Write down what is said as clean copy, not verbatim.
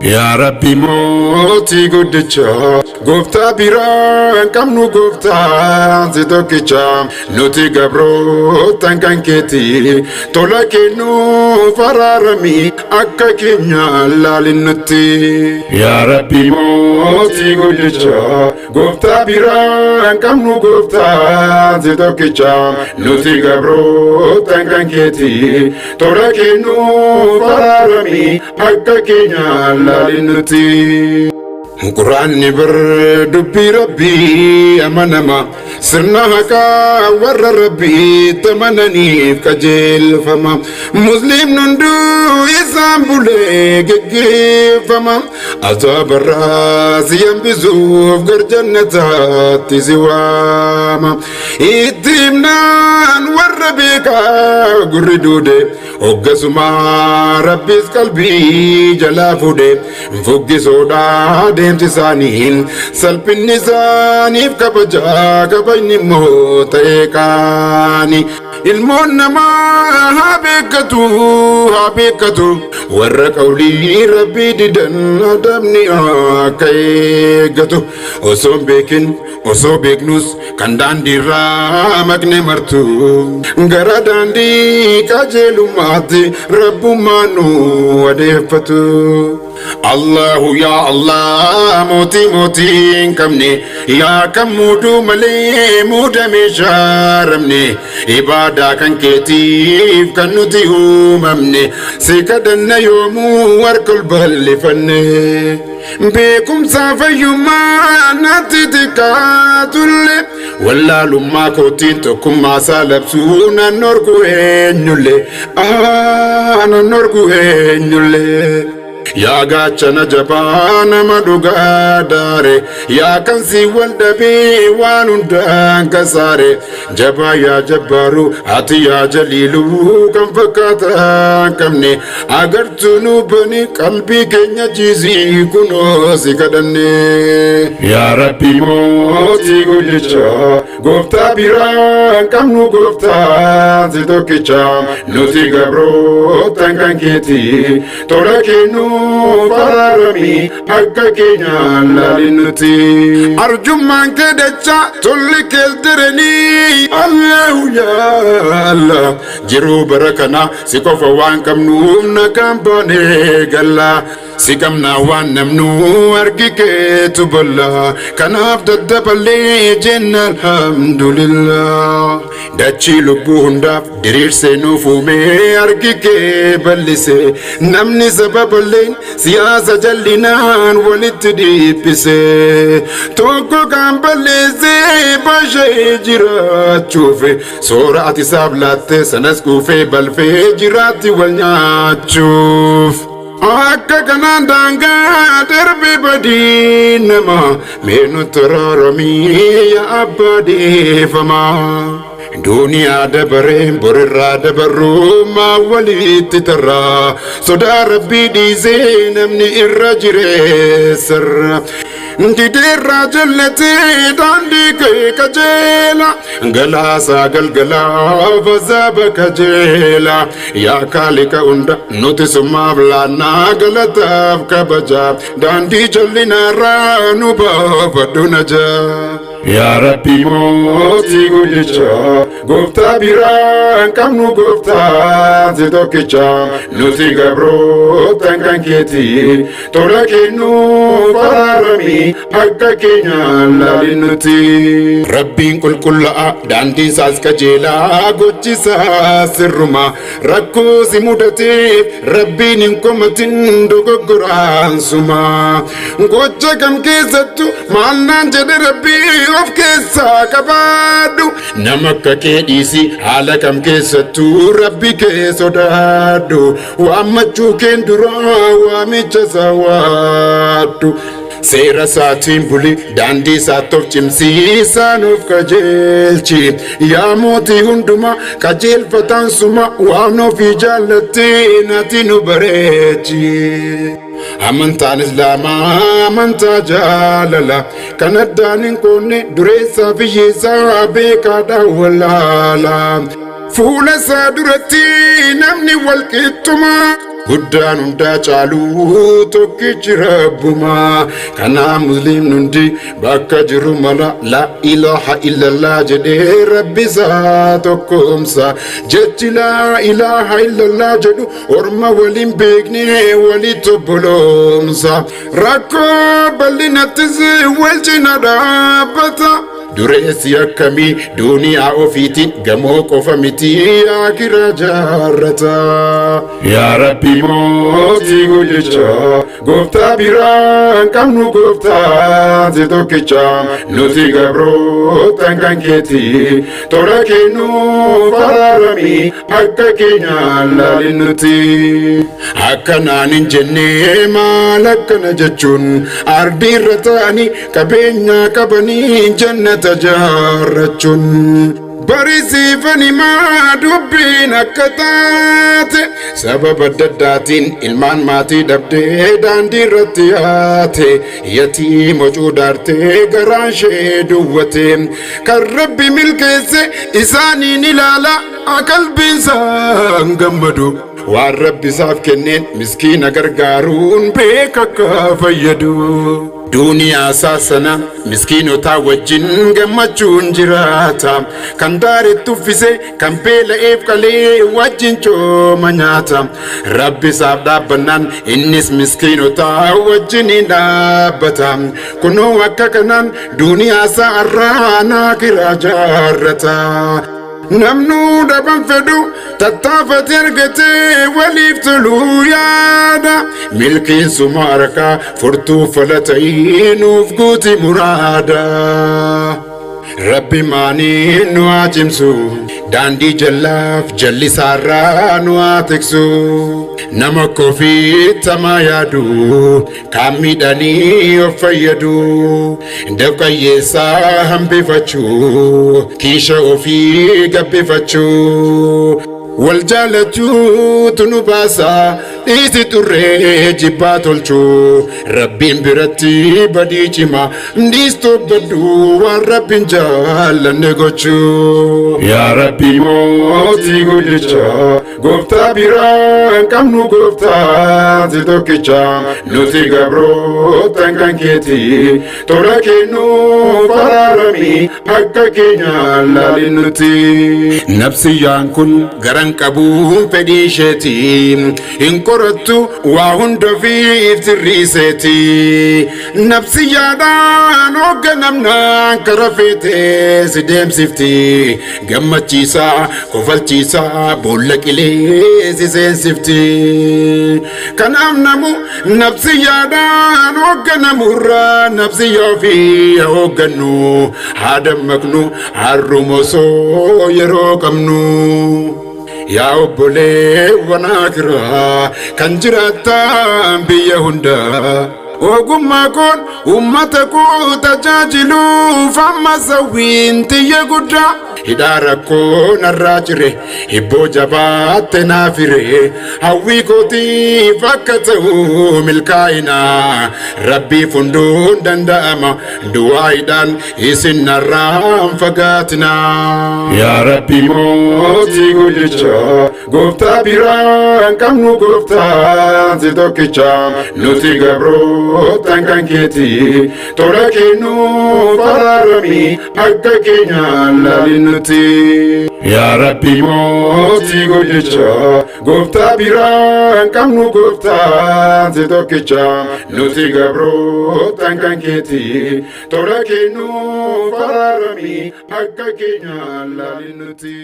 يا ربي موتي قدتشا قفتا بيران كم نو قفتا زيدوكيشا نوتي قبرو تنكن كيتي تولكي نو فرارمي أكا كينيا لالنتي يا ربي موتي قدتشا قفتا بيران كم نو قفتا زيدوكيشا نوتي قبرو تنكن كيتي تولكي نو فرارمي أكا كينيا لالنتي قرآن نبر دبي ربي أمانما سرنا هكا ور ربي تمنني كجيل فما مسلم نندو إسام بولي كجيل فما أصاب الراس ينبزوف غير جنة تزواما إتمنان ور ربيكا قردودي وقسما ربيس قلبي جلافودي فوقي سودا ديمتي سانين سلبي نساني فكبجا كبيني موتيكاني المونما هابيكتو ورقولي ربي ددن أدمني كيكتو وصوم بيكن وصوم بيكنوس كندان دي رامكني مرتو غرادان دي كاجلو ماتي ربو مانو وديفتو الله يا الله موتي كمني يا كمودو ملي مودمي شارمني إبادة كان كتيف كنوتي أممني سيكدن يومو وركل بالفني بكم سافيما نتتكاتل ولا لما كنتين تكم ما سالبسونا نوركوين يولي أنا نوركوين يولي يا غاچنا جبان مدوغا داري يا كنسي والدبي وانوندان كساري جبا يا جبارو اتي يا جليلو كم فكاتا كمني اگر تنو بني قلبي كنيا جيزي كنو سيكدني يا ربي موتي قلچا غفتا بيران كم نو غفتا زيدوكيچا نوتي غبرو تنكن كيتي توركينو فرامي أكا كينيا لالنتي أرجو من كدتشا تولك الدرني الله يا الله جرو بركنا سيكوفا وان كم نوم نكام بني غلا سيكمنا وان نمنو أركيك تبلا كان أفضل دبلي جنة الحمد لله داتشي لبوهن داف درير سينو فومي أركيك بلسي نمني سبب اللين سياسة جلنان ولتدي بسي توكو كان بلسي باشي جرات شوفي سوراتي سابلات سنسكو في بلفي جراتي والنيات شوف akka kanan danga derbi badinama menu tararami ya abadi fama dunia dabare borra dabaru ma walit tara soda rabbi di zainamni irrajire sar ndidira jallati dandi kajela galasa galgala fazaba kajela ya kalika unda notisuma blana galataf kabaja dandi jallina ranu bafadunaja يا ربي موتي قلچا قفتا بيران كم نو قفتا زيدوكيچا نوتي قبرو تنكن كيتي تولكي نو فرامي أكا كينيا لالنتي ربي كل داندي ساس كجيلا قوچي ساس الرما ركو سمودتي ربي ننكم تندو قران سما قوچا كم كيستو مالنا جد ربي of kesa kabadu namaka kedisi ala kam kesatu rabbi kesodadu wa machu kendura wa michazawatu Sera saatiin buli daandii saatoof cimsii isaanuuf kajeelchi yaa mootii hundumaa kajeelfataan suma waan ofii jaallattee naati nu bareechi. Amantaan Islaamaa amantaa jaalala kan addaan hin qoonne dureessaa fi hiyyeessaa beekaadhaan wallaala. fuula isaa duratti namni wal qixxuma guddaan hundaa caaluu tokkichi rabbuma kanaa musliimni hundi bakka jiru mala la ilaha illallah jedhee rabbi isaa tokkoomsa jechi la ilaha illallah jedhu orma waliin beekne walitti obboloomsa rakkoo bal'inattis wal cina dhaabbata dureessi akkamii duuniyaa ofiitiin gamoo qofa miti akira jaarrata yaa rabbi mootii guddicha gooftaa biraan qabnu gooftaa si tokkicha nuti gabrootan kan keeti tola kennuuf araaramii akka keenyaan laalin nuti akkanaan hin jennee maal akkana jechuun ardiirra ta'anii qabeenya qabanii jannata tajaarrachuun barisiifani maa dubbiin akka taate sababa daddaatiin ilmaan maatii dhabdee daandii irratti yaate yatiima cuudhaartee garaan ishee duwwate kan rabbi milkeesse isaaniin ilaala qalbiisaan gammadu waan rabbi isaaf kenneen miskiina gargaaruun beeka akka fayyadu duuniyaa saasana miskiinotaa wajjin gammachuun jiraata kan daaretti uffise kan beela'eef qalee wajjin cooma nyaata rabbi isaaf dhaabbannaan innis miskiinotaa wajjin hin dhaabbata kunoo akka kanaan duuniyaa isaa irraa aakiraa jaarrata namnu dhaban fedhu tattaafate argatee waliif toluu yaada milkiin suma harkaa furtuu falata'ii nuuf guuti muraada rabbi maaniin nu haa cimsu daandii jallaaf jallisaarraa nu haa tiksu nama kofiitti tamaa yaadu kaan miidhanii of fayyadu dafqayyeessaa hambifachuu kiisha ofii gabbifachuu wal jaalachuu tunu baasaa dhiisi turree jibbaa tolchuu rabbiin biratti badii cimaa dhiistoo badduu waan rabbiin jaallanne gochuu yaa rabbi mootii guddicha gooftaa biraan qabnu gooftaa si tokkicha nuti gabrootan kan keeti tola kennuuf araaramii akka keenyaan laalin nuti nafsiyyaan kun garan qabuun fedhii isheeti hin qorattu waa hunda fiif sirriiseeti nafsiyyaadhaan hoogganamnaan kara feetee si deemsifti gammachiisaa kofalchiisaa boolla qilee si seensifti kanaaf namu nafsiyyaadhaan hoogganamurraa nafsiyyaa ofii hooggannu haa dammaqnu harrumosoo yeroo qabnu yaa obboleewwan akiraa kan jiraattan biyya hundaa ogummaa kun ummata koo tajaajiluuf amma sawwiin xiyya guddaa hidhaa rakkoo narraa cire hibboo jabaatte naafire hawwii kootiif akka ta'u milkaa'inaa rabbiif hunduun danda'ama du'aaidhaan isin narraan fagaatinaa yaa rabbi mootii guddicha gooftaa biraan qabnu gooftaa si tokkicha nuti gabrootan kan keeti tola kennuuf araaramii akka keenyaan laalin nuti yaa rabbi mootii guddicha gooftaa biraan qabnu gooftaa si tokkicha nuti gabrootan kan keeti tola kennuuf araaramii akka keenyaan laalin nuti